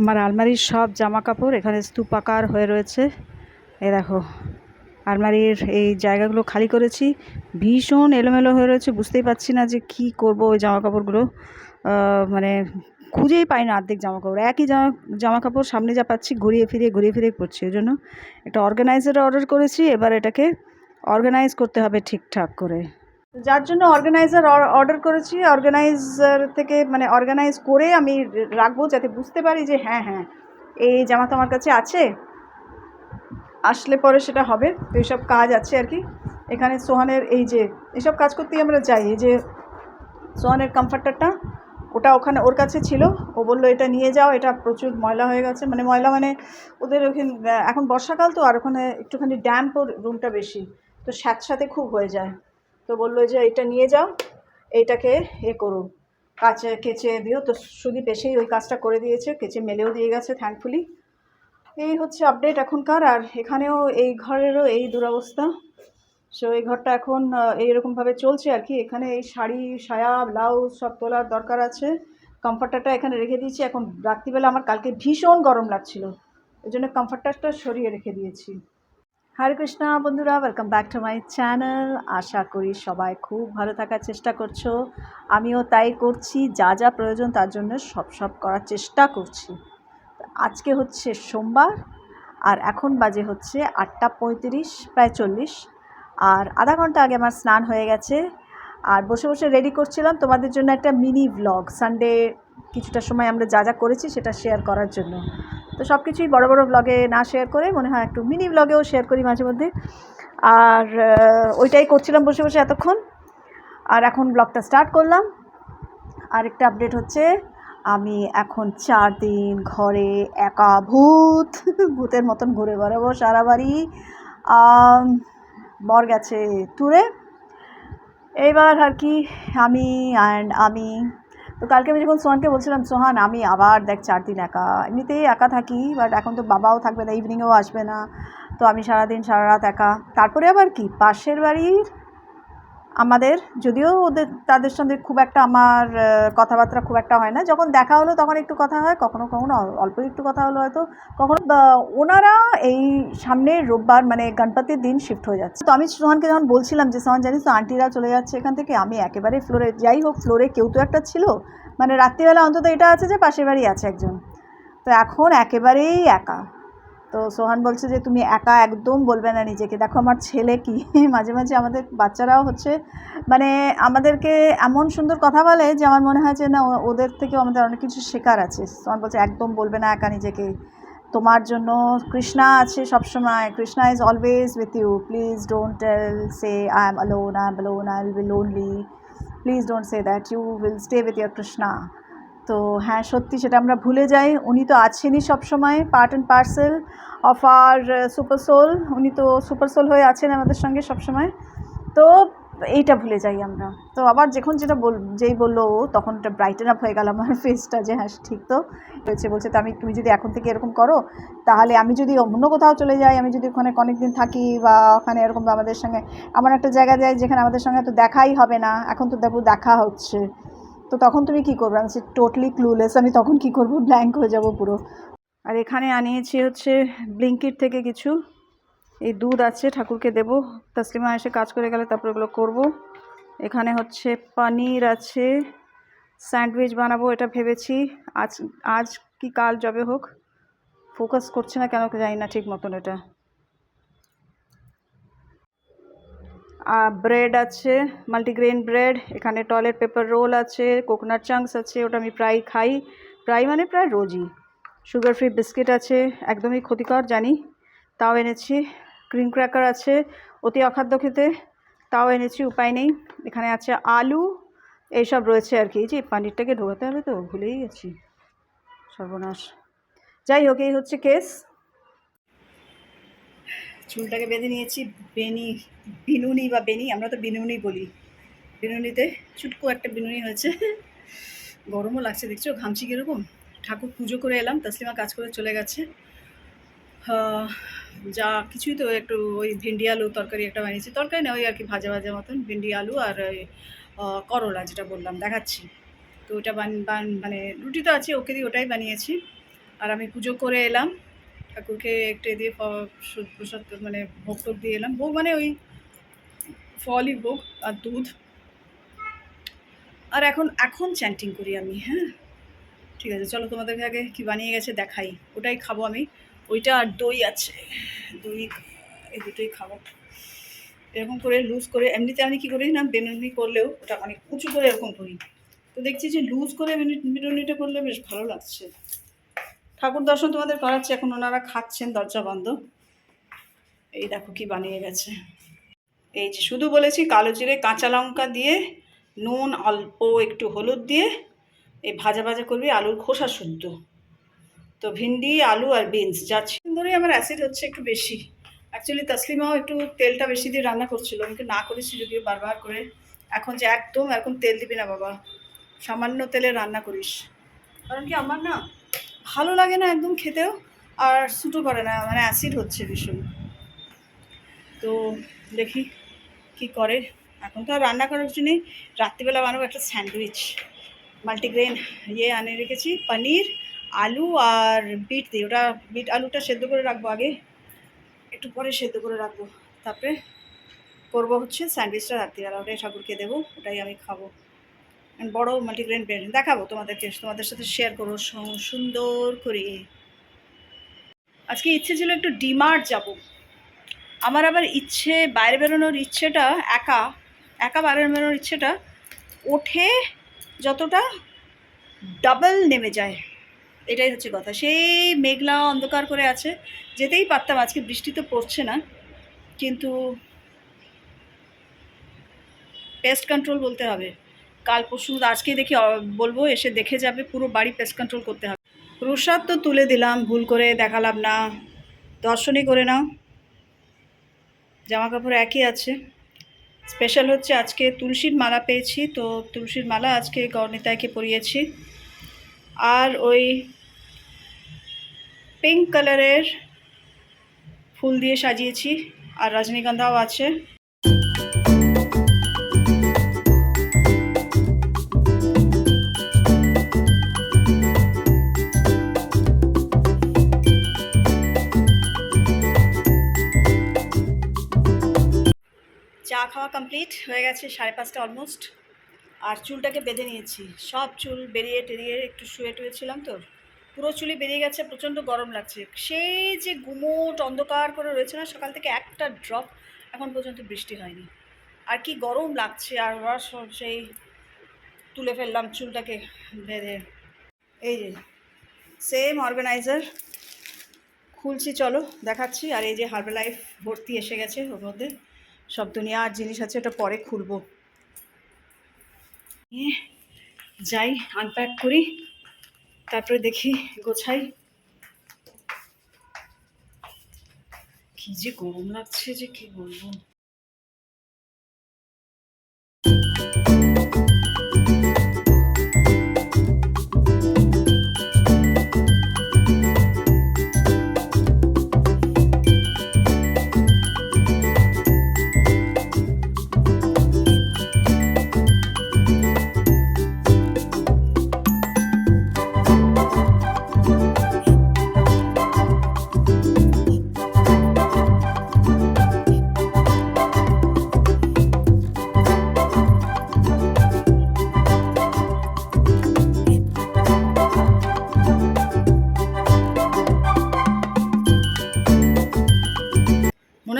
আমার আলমারির সব জামা কাপড় এখানে স্তূপাকার হয়ে রয়েছে। এই দেখো, আলমারির এই জায়গাগুলো খালি করেছি, ভীষণ এলোমেলো হয়ে রয়েছে। বুঝতেই পারছি না যে কি করব ওই জামা কাপড়গুলো। মানে খুঁজেই পাই না অর্ধেক জামা কাপড়, একই জামা কাপড় সামনে যা পাচ্ছি ঘুরিয়ে ফিরিয়ে পরছি। ওই জন্য একটা অর্গানাইজার অর্ডার করেছি, এবার এটাকে অর্গানাইজ করতে হবে ঠিকঠাক করে। যার জন্য অর্গানাইজার অর্ডার করেছি। অর্গানাইজার থেকে মানে অর্গানাইজ করে আমি রাখবো, যাতে বুঝতে পারি যে হ্যাঁ হ্যাঁ এই জামা তো আমার কাছে আছে, আসলে পরে সেটা হবে। তো এইসব কাজ আছে আর কি। এখানে সোহানের এই যে এসব কাজ করতেই আমরা যাই। এই যে সোহানের কমফর্টারটা, ওটা ওখানে ওর কাছে ছিল। ও বললো এটা নিয়ে যাও, এটা প্রচুর ময়লা হয়ে গেছে। মানে ময়লা মানে ওদের ওখানে এখন বর্ষাকাল তো, আর ওখানে একটুখানি ড্যাম্প রুমটা বেশি, তো স্যাঁতস্যাঁতে খুব হয়ে যায়। তো বললো যে এটা নিয়ে যাও, এইটাকে করো, কেচে দিও। তো সুদীপ এসেই ওই কাজটা করে দিয়েছে, কেচে মেলেও দিয়ে গেছে থ্যাঙ্কফুলি। এই হচ্ছে আপডেট এখনকার। আর এখানেও এই ঘরেরও এই দুরবস্থা। সো এই ঘরটা এখন এইরকমভাবে চলছে আর কি। এখানে এই শাড়ি, সায়া, ব্লাউজ সব তোলার দরকার আছে। কমফর্টারটা এখানে রেখে দিয়েছি। এখন রাত্রিবেলা আমার কালকে ভীষণ গরম লাগছিল, ওই জন্য কমফর্টারটা সরিয়ে রেখে দিয়েছি। হরে কৃষ্ণা বন্ধুরা, welcome back to my channel. আশা করি সবাই খুব ভালো থাকার চেষ্টা করছো, আমিও তাই করছি। যা যা প্রয়োজন তার জন্য সব করার চেষ্টা করছি। আজকে হচ্ছে সোমবার, আর এখন বাজে হচ্ছে 8:35, প্রায় 40। আর আধা ঘন্টা আগে আমার স্নান হয়ে গেছে। আর বসে বসে রেডি করছিলাম তোমাদের জন্য একটা মিনি ব্লগ। সানডে কিছুটা সময় আমরা যা যা করেছি সেটা শেয়ার করার জন্য। তো সব কিছুই বড় বড় ব্লগে না শেয়ার করে মনে হয় একটু মিনি ব্লগেও শেয়ার করি মাঝে মধ্যে। আর ওইটাই করছিলাম বসে বসে এতক্ষণ। আর এখন ব্লগটা স্টার্ট করলাম। আরেকটা আপডেট হচ্ছে, আমি এখন 4 দিন ঘরে একা ভূতের মতন ঘুরে বেড়াবো সারা বাড়ি। বর গেছে ট্যুরে। এইবার আর কি আমি তো কালকে আমি যখন সোহানকে বলছিলাম, সোহান আমি আবার দেখ 4 দিন একা, এমনিতেই একা থাকি, বাট এখন তো বাবাও থাকবে না, ইভিনিংয়েও আসবে না, তো আমি সারাদিন সারা রাত একা। তারপরে আবার কি পাশের বাড়ির আমাদের, যদিও তাদের সঙ্গে খুব একটা আমার কথাবার্তা খুব একটা হয় না। যখন দেখা হলো তখন একটু কথা হয়, কখনো কখনো অল্প একটু কথা হলো হয়তো। কখনো ওনারা এই সামনের রোববার মানে গণপতির দিন শিফট হয়ে যাচ্ছে। তো আমি সোহানকে যখন বলছিলাম যে সোহান জানিস তো আন্টিরা চলে যাচ্ছে এখান থেকে, আমি একেবারে ফ্লোরে, যাই হোক ফ্লোরে কেউ তো একটা ছিল, মানে রাত্রিবেলা অন্তত এটা আছে যে পাশের বাড়ি আছে একজন। তো এখন একেবারেই একা। তো সোহান বলছে যে তুমি একা একদম বলবে না নিজেকে। দেখো আমার ছেলে কি মাঝে মাঝে আমাদের বাচ্চারাও হচ্ছে মানে আমাদেরকে এমন সুন্দর কথা বলে যে আমার মনে হয় যে না, ওদের থেকেও আমাদের অনেক কিছু শেখার আছে। সোহান বলছে একদম বলবে না একা নিজেকে, তোমার জন্য কৃষ্ণা আছে সবসময়, Krishna is always with you, please don't say I am alone, I will be lonely, please don't say that, you will stay with your Krishna. তো হ্যাঁ সত্যি সেটা আমরা ভুলে যাই। উনি তো আছেনই সবসময়, part and parcel of our super soul. উনি তো সুপার সোল হয়ে আছেন আমাদের সঙ্গে সবসময়। তো এইটা ভুলে যাই আমরা। তো আবার যখন যেই বললো তখন একটা ব্রাইটেন আপ হয়ে গেল আমার ফেসটা, যে হ্যাঁ ঠিক তো হয়েছে। বলছে তো তুমি যদি এখন থেকে এরকম করো, তাহলে আমি যদি অন্য কোথাও চলে যাই, আমি যদি ওখানে অনেক দিন থাকি বা ওখানে এরকম আমাদের সঙ্গে এমন একটা জায়গা যাই যেখানে আমাদের সঙ্গে তো দেখাই হবে না, এখন তো দেখো দেখা হচ্ছে, তো তখন তুমি কী করবে? আমি টোটালি ক্লুলেস, আমি তখন কী করবো, ব্ল্যাঙ্ক হয়ে যাব পুরো। আর এখানে আনিয়েছি হচ্ছে ব্লিঙ্কিট থেকে কিছু, এই দুধ আছে ঠাকুরকে দেব, তসলিমা এসে কাজ করে গেলে তারপর এগুলো করব। এখানে হচ্ছে পনির আছে, স্যান্ডউইচ বানাবো এটা ভেবেছি। আজ কি কাল যবে হোক, ফোকাস করছে না কেন জানি না ঠিক মতন। এটা ব্রেড আছে, মাল্টিগ্রেন ব্রেড। এখানে টয়লেট পেপার রোল আছে, কোকোনাট চাংস আছে, ওটা আমি প্রায় খাই, প্রায় রোজই। সুগার ফ্রি বিস্কিট আছে, একদমই ক্ষতিকর জানি, তাও এনেছি। ক্রিম ক্র্যাকার আছে, অতি অখাদ্য খেতে, তাও এনেছি, উপায় নেই। এখানে আছে আলু, এইসব রয়েছে আর কি। যে পানিরটাকে ঢোকাতে হবে তো ভুলেই গেছি, সর্বনাশ। যাই হোক, এই হচ্ছে কেস। চুলটাকে বেঁধে নিয়েছি, বিনুনি বা বেনি, আমরা তো বিনুনি বলি। বিনুনিতে চুটকো একটা বিনুনি হয়েছে। গরমও লাগছে, দেখছো ঘামছি কীরকম। ঠাকুর পুজো করে এলাম, তসলিমা কাজ করে চলে গেছে। যা কিছুই তো একটু ওই ভিন্ডি আলু তরকারি একটা বানিয়েছি, তরকারি না ওই আর কি ভাজা ভাজা মতন, ভিন্ডি আলু আর করলা যেটা বললাম দেখাচ্ছি। তো ওটা মানে রুটি তো আছে, ওকে দিয়ে ওটাই বানিয়েছি। আর আমি পুজো করে এলাম, ঠাকুরকে একটু দিয়ে প্রসাদ মানে ভোগ টোগ দিয়ে এলাম। ভোগ মানে ওই ফলই ভোগ আর দুধ। আর এখন এখন চ্যান্টিং করি আমি। হ্যাঁ ঠিক আছে, চলো তোমাদেরকে আগে কী বানিয়ে গেছে দেখাই, ওটাই খাবো আমি। ওইটা আর দই আছে, দই এই দুটোই খাবো। এরকম করে লুজ করে, এমনিতে আমি কী করি না বেনুনি করলেও ওটা অনেক উঁচু করে এরকম করি, তো দেখছি যে লুজ করে বেনুনিটা করলে বেশ ভালো লাগছে। ঠাকুর দর্শন তোমাদের করাচ্ছে, এখন ওনারা খাচ্ছেন দরজা বন্ধ। এই দেখো কি বানিয়ে গেছে। এই যে শুধু বলেছি কালো জিরে কাঁচা লঙ্কা দিয়ে নুন অল্প একটু হলুদ দিয়ে এই ভাজা ভাজা করবি, আলুর খোসা শুদ্ধ। তো ভিন্ডি আলু আর বিনস যাচ্ছে ধরেই আমার অ্যাসিড হচ্ছে একটু বেশি। অ্যাকচুয়ালি তসলিমাও একটু তেলটা বেশি দিয়ে রান্না করছিল, আমাকে না করেছি যদিও বারবার করে। এখন যে একদম এখন তেল দিবি না বাবা, সামান্য তেলে রান্না করিস, কারণ কি আমার না ভালো লাগে না একদম খেতেও, আর স্যুটও করে না, মানে অ্যাসিড হচ্ছে ভীষণ। তো দেখি কি করে। এখন তো আর রান্না করার কিছু নেই, রাত্রিবেলা বানাবো একটা স্যান্ডউইচ। মাল্টিগ্রেন আনে রেখেছি, পনির আলু আর বিট দিয়ে, ওটা বিট আলুটা সেদ্ধ করে রাখবো আগে, একটু পরে সেদ্ধ করে রাখবো, তারপরে করবো হচ্ছে স্যান্ডউইচটা রাত্রিবেলা, ওটাই ঠাকুরকে দেবো, ওটাই আমি খাবো। বড় মাল্টিগ্রেন ব্রেড দেখাবো তোমাদেরকে, তোমাদের সাথে শেয়ার করবো সুন্দর করে। আজকে ইচ্ছে ছিল একটু ডিমার্ট যাব। আমার আবার ইচ্ছে বাইরে বেরোনোর ইচ্ছেটা একা একা বাইরে বেরোনোর ইচ্ছেটা ওঠে যতটা ডাবল নেমে যায়, এটাই হচ্ছে কথা। সেই মেঘলা অন্ধকার করে আছে, যেতেই পারতাম, আজকে বৃষ্টি তো পড়ছে না, কিন্তু পেস্ট কন্ট্রোল বলতে হবে। কাল পরশু আজকে দেখি বলবো, এসে দেখে যাবে, পুরো বাড়ি পেস্ট কন্ট্রোল করতে হবে। প্রসাদ তো তুলে দিলাম, ভুল করে দেখালাম না, দর্শনই করে নাও। জামা কাপড় একই আছে, স্পেশাল হচ্ছে আজকে তুলসীর মালা পেয়েছি, তো তুলসীর মালা আজকে গণিতাকে পরিয়েছি। আর ওই পিঙ্ক কালারের ফুল দিয়ে সাজিয়েছি, আর রজনীগন্ধাও আছে। চা খাওয়া কমপ্লিট হয়ে গেছে, 5:30 অলমোস্ট। আর চুলটাকে বেঁধে নিয়েছি, সব চুল বেরিয়ে টেরিয়ে, একটু শুয়ে টুয়েছিলাম তো পুরো চুলই বেরিয়ে গেছে, প্রচণ্ড গরম লাগছে। সেই যে গুমোট অন্ধকার করে রয়েছে না, সকাল থেকে একটা ড্রপ এখন পর্যন্ত বৃষ্টি হয়নি, আর কি গরম লাগছে। আর ওরা সেই তুলে ফেললাম চুলটাকে বেঁধে। এই যে সেম অর্গানাইজার খুলছি, চলো দেখাচ্ছি। আর এই যে হার্বালাইফ ভর্তি এসে গেছে, ওর মধ্যে সব দুনিয়ার জিনিস আছে, ওটা পরে খুলবো। যাই আনপ্যাক করি, তারপরে দেখি গোছাই। কি যে গরম লাগছে যে কি বলবো।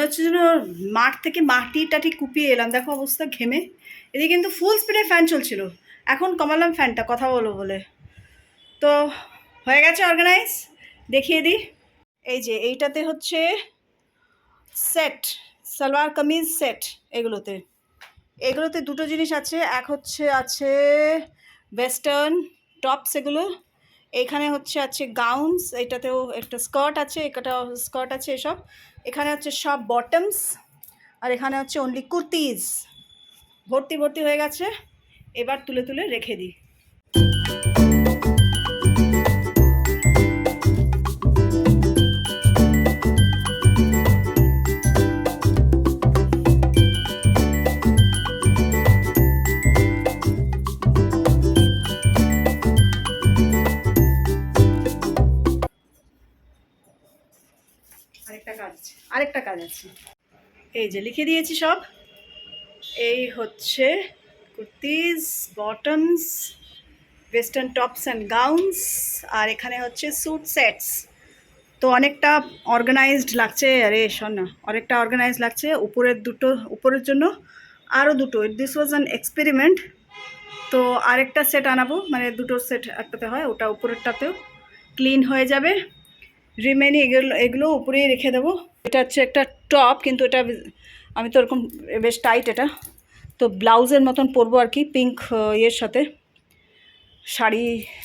হচ্ছে যেন মাঠ থেকে মাটি টাটি কুপিয়ে এলাম, দেখো অবস্থা ঘেমে। এদিকে কিন্তু ফুল স্পিডে ফ্যান চলছিল, এখন কমালাম ফ্যানটা কথা বলবো বলে। তো হয়ে গেছে অর্গানাইজ, দেখিয়ে দিই। এই যে এইটাতে হচ্ছে সেট, সালোয়ার কামিজ সেট। এগুলোতে দুটো জিনিস আছে, এক হচ্ছে আছে ওয়েস্টার্ন টপস, এগুলো এখানে হচ্ছে আছে গাউনস, এটাতেও একটা স্কার্ট আছে, এটাও স্কার্ট আছে, এসব এখানে হচ্ছে সব বটমস, আর এখানে হচ্ছে অনলি কুর্তিজ। ভর্তি ভর্তি হয়ে গেছে, এবার তুলে তুলে রেখে দিই। আরেকটা কাজ আছে, এই যে লিখে দিয়েছি সব। এই হচ্ছে kurtis, bottoms, western tops and gowns, আর এখানে হচ্ছে স্যুট সেটস। তো অনেকটা অর্গানাইজড লাগছে, আরে শোন না, অনেকটা অর্গানাইজ লাগছে। উপরের জন্য আরও দুটো, দিস ওয়াজ অ্যান এক্সপেরিমেন্ট। তো আরেকটা সেট আনাবো, মানে দুটো সেট একটাতে হয়, ওটা উপরেরটাতেও ক্লিন হয়ে যাবে। রিমেনিং এগুলো উপরেই রেখে দেবো। এটা হচ্ছে একটা টপ, কিন্তু এটা আমি তো এরকম বেশ টাইট এটা, তো ব্লাউজের মতন পরবো আর কি, পিঙ্ক ইয়ের সাথে, শাড়ি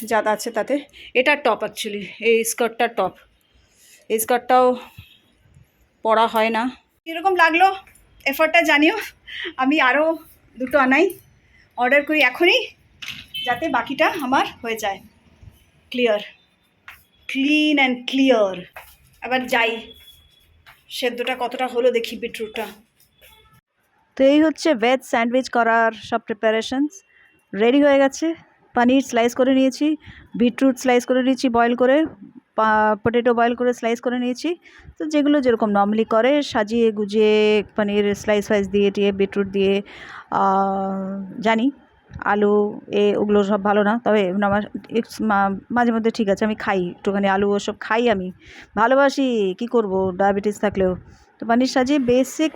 যা আছে তাতে। এটা টপ অ্যাকচুয়ালি, এই স্কার্টটার টপ। এই স্কার্টটাও পরা হয় না। কীরকম লাগলো এফার্টটা জানিও। আমি আরও দুটো আনাই, অর্ডার করি এখনই, যাতে বাকিটা আমার হয়ে যায় ক্লিয়ার, ক্লিন অ্যান্ড ক্লিয়ার। আবার যাই, সেদ্ধটা কতটা হলো দেখি বিটরুটটা। তো এই হচ্ছে ভেজ স্যান্ডউইচ করার সব প্রিপারেশনস রেডি হয়ে গেছে। পনির স্লাইস করে নিয়েছি, বিটরুট স্লাইস করে নিয়েছি বয়েল করে, পটেটো বয়েল করে স্লাইস করে নিয়েছি। তো যেগুলো যেরকম নর্মালি করে, সাজিয়ে গুজিয়ে পনির স্লাইস ফাইস দিয়ে টিয়ে বিটরুট দিয়ে, জানি আলু ওগুলো সব ভালো না, তবে আমার মাঝে মধ্যে ঠিক আছে, আমি খাই একটুখানি আলু ওসব খাই, আমি ভালোবাসি, কি করব ডায়াবেটিস থাকলেও। তো পনির সাজিয়ে বেসিক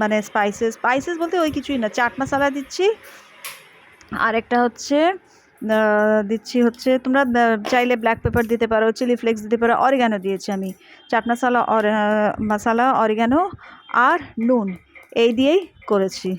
মানে স্পাইসেস বলতে ওই কিছুই না, চাট মশলা দিচ্ছি, আর একটা হচ্ছে দিচ্ছি হচ্ছে, তোমরা চাইলে ব্ল্যাক পেপার দিতে পারো, চিলি ফ্লেক্স দিতে পারো, অরিগানো দিয়েছি আমি, চাট মশলা অরিগানো আর নুন, এই দিয়েই করেছি।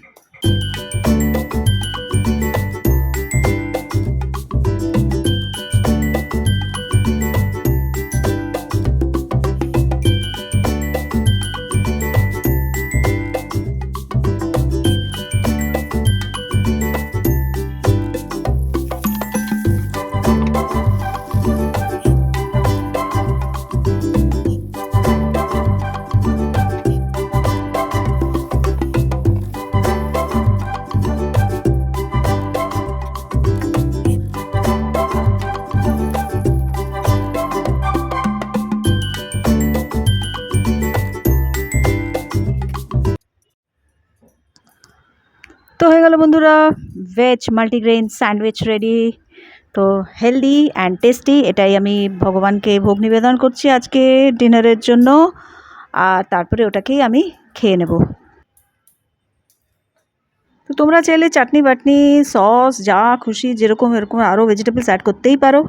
তো হয়ে গেল বন্ধুরা, ভেজ মাল্টিগ্রেন স্যান্ডউইচ রেডি। তো হেলদি অ্যান্ড টেস্টি, এটাই আমি ভগবানকে ভোগ নিবেদন করছি আজকে ডিনারের জন্য, আর তারপরে ওটাকেই আমি খেয়ে নেব। তো তোমরা চাইলে চাটনি বাটনি সস যা খুশি যেরকম এরকম আরও ভেজিটেবলস অ্যাড করতেই পারো।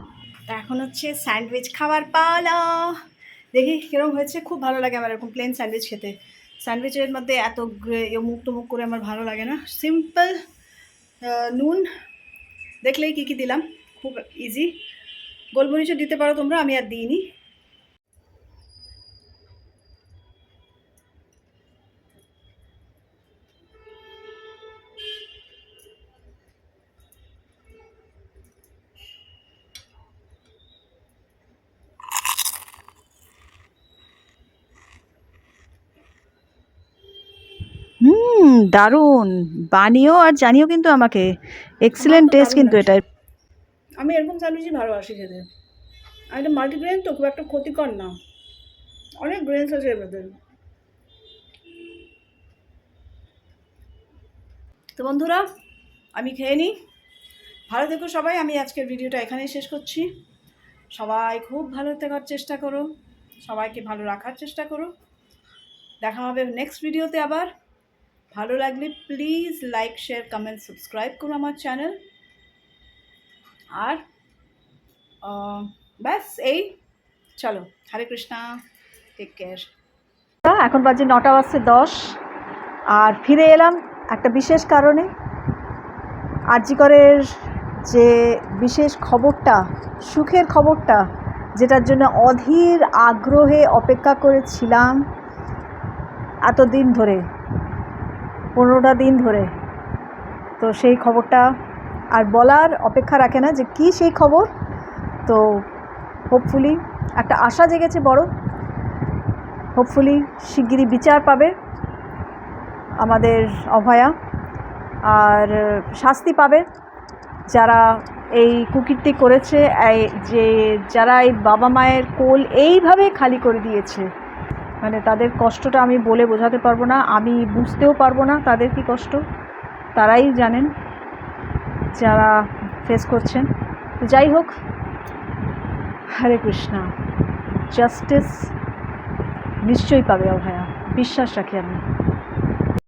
এখন হচ্ছে স্যান্ডউইচ খাবার পালা, দেখি কীরকম হয়েছে। খুব ভালো লাগে আমার এরকম প্লেন স্যান্ডউইচ খেতে, স্যান্ডউইচের মধ্যে এত মুখ টুমুক করে আমার ভালো লাগে না। সিম্পল নুন, দেখলেই কী কী দিলাম, খুব ইজি। গোলমরিচও দিতে পারো তোমরা, আমি আর দিইনি। দারুণ, বানিও আর জানিও কিন্তু আমাকে, এক্সিলেন্ট টেস্ট কিন্তু এটা। আমি এরকম স্যান্ডউইচই ভালোবাসি খেতে, আর এটা মাল্টিগ্রেন তো খুব একটা ক্ষতিকর না, অনেক গ্রেনস আছে এর মধ্যে। তো বন্ধুরা, আমি খেয়ে নিই, ভালো থেকো সবাই। আমি আজকের ভিডিওটা এখানেই শেষ করছি। সবাই খুব ভালো থাকার চেষ্টা করো, সবাইকে ভালো রাখার চেষ্টা করো। দেখা হবে নেক্সট ভিডিওতে আবার। ভালো লাগলে please like share comment subscribe করো আমার চ্যানেল। আর ব্যাস এই, চলো, হরে কৃষ্ণা, টেক কেয়ার। এখন বাজে 9:10, আর ফিরে এলাম একটা বিশেষ কারণে। আরজিকরের যে বিশেষ খবরটা, সুখের খবরটা, যেটার জন্য অধীর আগ্রহে অপেক্ষা করেছিলাম এতদিন ধরে, 15টা দিন ধরে। তো সেই খবরটা আর বলার অপেক্ষা রাখে না যে কী সেই খবর। তো হোপফুলি একটা আশা জেগেছে বড়, হোপফুলি শিগগিরই বিচার পাবে আমাদের অভয়া, আর শাস্তি পাবে যারা এই কুকীর্তি করেছে, যে যারা এই বাবা মায়ের কোল এইভাবে খালি করে দিয়েছে। মানে তাদের কষ্টটা আমি বলে বোঝাতে পারবো না, আমি বুঝতেও পারবো না তাদের কী কষ্ট, তারাই জানেন যারা ফেস করছেন। তো যাই হোক, হরে কৃষ্ণা, জাস্টিস নিশ্চয়ই পাবে অভয়া, বিশ্বাস রাখি আমি।